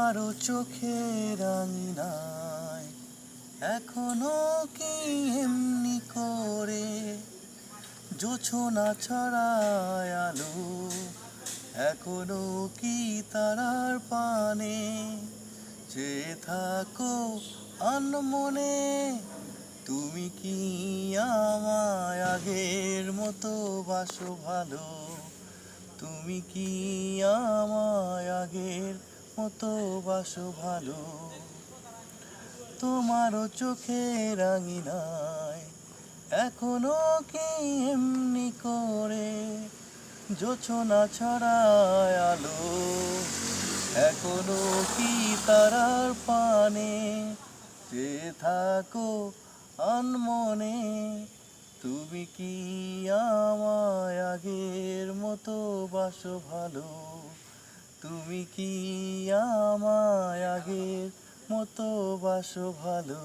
আরো চোখের আঙিনায় এখনো কি এমনি করে জোছনা ছড়ায় আলো, এখনো কি তারার পানে চেয়ে থাকো আনমনে? তুমি কি আমায় আগের মতো বাসো ভালো? তুমি কি আমায় আগের মতো বাসো ভালো? তোমারও চোখের রাঙিনায় এখনো কি এমনি করে জোছনা ছড়ায় আলো, এখনো কি তারার পানে চেয়ে থাকো আনমনে? তুমি কি আমায় আগের মতো বাসো ভালো? তুমি কি আমায় আগের মতো বাসো ভালো?